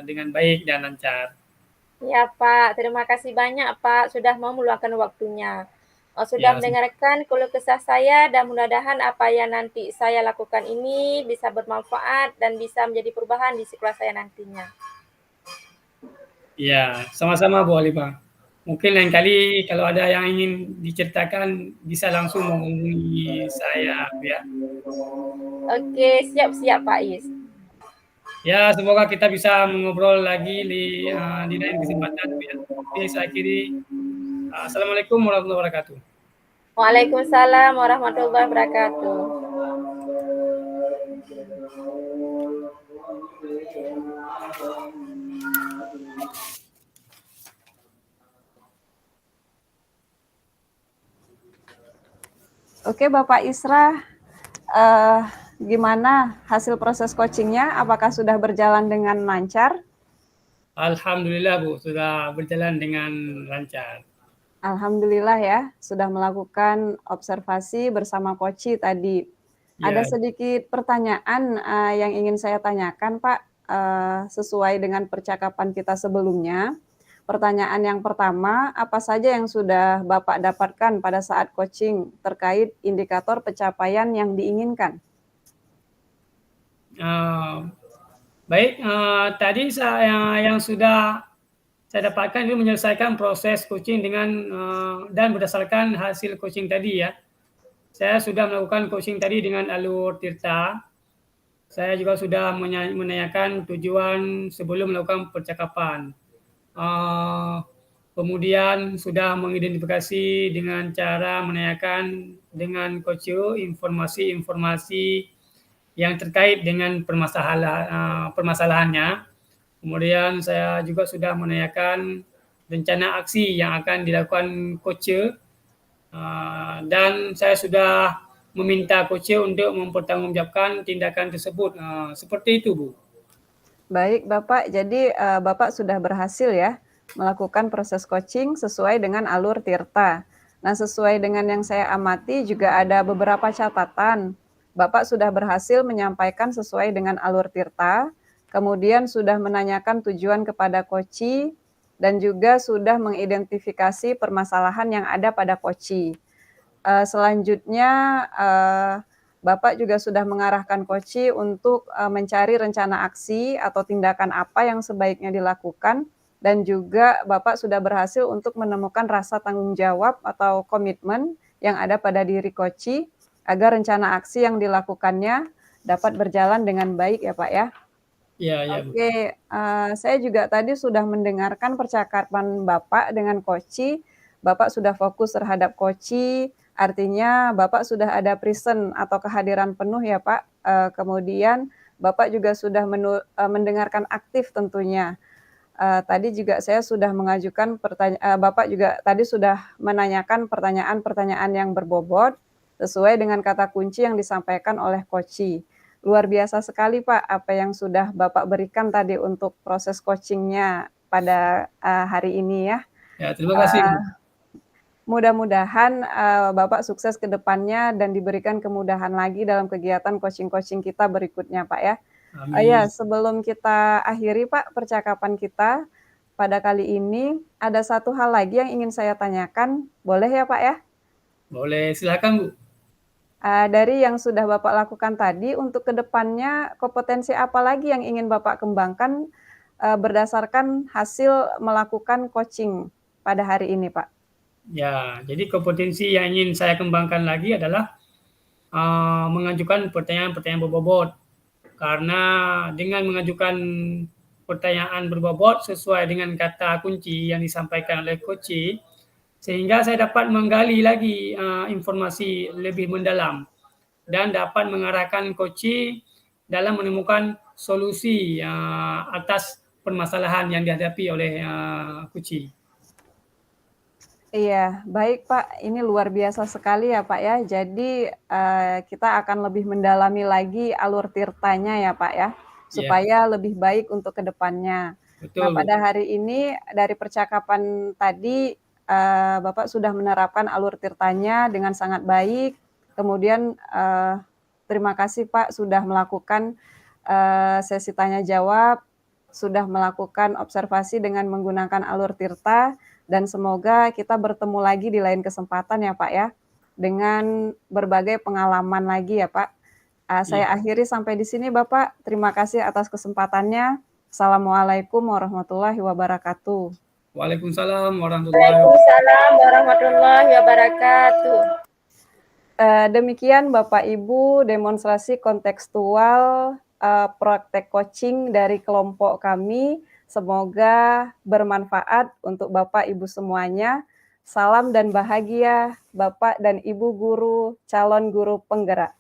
dengan baik dan lancar.
Ya Pak, terima kasih banyak Pak sudah mau meluangkan waktunya. Sudah
Ya,
mendengarkan keluh kesah saya dan mudah-mudahan apa yang nanti saya lakukan ini bisa bermanfaat dan bisa menjadi perubahan di sekolah saya nantinya.
ya, sama-sama Bu Alifah. Mungkin lain kali kalau ada yang ingin diceritakan bisa langsung menghubungi saya ya.
Oke, siap-siap Pak Is.
Ya, semoga kita bisa mengobrol lagi di lain kesempatan ya. Oke, saya akhiri. Assalamualaikum warahmatullahi wabarakatuh.
Waalaikumsalam warahmatullahi wabarakatuh.
Oke, Bapak Isra, gimana hasil proses coachingnya? Apakah sudah berjalan dengan lancar?
Alhamdulillah Bu, sudah berjalan dengan lancar.
Alhamdulillah ya, sudah melakukan observasi bersama Koci tadi. Ada
Ya,
sedikit pertanyaan yang ingin saya tanyakan, Pak, sesuai dengan percakapan kita sebelumnya. Pertanyaan yang pertama, apa saja yang sudah Bapak dapatkan pada saat coaching terkait indikator pencapaian yang diinginkan?
baik. Tadi yang sudah saya dapatkan itu menyelesaikan proses coaching dengan dan berdasarkan hasil coaching tadi ya. Saya sudah melakukan coaching tadi dengan alur Tirta. Saya juga sudah menanyakan tujuan sebelum melakukan percakapan. Kemudian sudah mengidentifikasi dengan cara menanyakan dengan coach informasi-informasi yang terkait dengan permasalahannya. Kemudian saya juga sudah menanyakan rencana aksi yang akan dilakukan coach dan saya sudah meminta coach untuk mempertanggungjawabkan tindakan tersebut. Seperti itu, Bu.
Baik, Bapak. Jadi Bapak sudah berhasil ya melakukan proses coaching sesuai dengan alur Tirta. Nah, sesuai dengan yang saya amati juga ada beberapa catatan. Bapak sudah berhasil menyampaikan sesuai dengan alur Tirta, kemudian sudah menanyakan tujuan kepada Koci, dan juga sudah mengidentifikasi permasalahan yang ada pada Koci. Selanjutnya Bapak juga sudah mengarahkan Koci untuk mencari rencana aksi atau tindakan apa yang sebaiknya dilakukan, dan juga Bapak sudah berhasil untuk menemukan rasa tanggung jawab atau komitmen yang ada pada diri Koci agar rencana aksi yang dilakukannya dapat berjalan dengan baik ya Pak ya.
Ya, ya, Bu.
Oke, saya juga tadi sudah mendengarkan percakapan Bapak dengan Koci. Bapak sudah fokus terhadap Koci, artinya Bapak sudah ada present atau kehadiran penuh ya Pak. Kemudian Bapak juga sudah mendengarkan aktif tentunya. Tadi juga saya sudah mengajukan Bapak juga tadi sudah menanyakan pertanyaan-pertanyaan yang berbobot sesuai dengan kata kunci yang disampaikan oleh Koci. Luar biasa sekali Pak, apa yang sudah Bapak berikan tadi untuk proses coaching-nya pada hari ini ya.
Ya, terima kasih, Bu.
Mudah-mudahan Bapak sukses ke depannya dan diberikan kemudahan lagi dalam kegiatan coaching-coaching kita berikutnya Pak ya. Ya,
Amin.
sebelum kita akhiri Pak percakapan kita pada kali ini, ada satu hal lagi yang ingin saya tanyakan, boleh ya Pak ya?
Boleh, silakan, Bu.
Dari yang sudah Bapak lakukan tadi, untuk ke depannya kompetensi apa lagi yang ingin Bapak kembangkan berdasarkan hasil melakukan coaching pada hari ini, Pak?
Ya, jadi kompetensi yang ingin saya kembangkan lagi adalah mengajukan pertanyaan-pertanyaan berbobot. Karena dengan mengajukan pertanyaan berbobot sesuai dengan kata kunci yang disampaikan oleh coach, sehingga saya dapat menggali lagi informasi lebih mendalam dan dapat mengarahkan coach dalam menemukan solusi atas permasalahan yang dihadapi oleh coach.
Iya, baik Pak. Ini luar biasa sekali ya Pak ya. Jadi kita akan lebih mendalami lagi alur tirtanya ya Pak ya,
Ya,
supaya lebih baik untuk ke depannya. Nah,
betul, Bu.
pada hari ini dari percakapan tadi Bapak sudah menerapkan alur tirtanya dengan sangat baik. Kemudian terima kasih Pak sudah melakukan sesi tanya jawab, sudah melakukan observasi dengan menggunakan alur Tirta, dan semoga kita bertemu lagi di lain kesempatan ya Pak ya, dengan berbagai pengalaman lagi ya Pak. Saya akhiri sampai di sini Bapak, terima kasih atas kesempatannya. Assalamualaikum warahmatullahi wabarakatuh.
Waalaikumsalam warahmatullahi wabarakatuh.
Waalaikumsalam warahmatullahi wabarakatuh.
Demikian Bapak Ibu demonstrasi kontekstual praktek coaching dari kelompok kami. Semoga bermanfaat untuk Bapak Ibu semuanya. Salam dan bahagia Bapak dan Ibu guru, calon guru penggerak.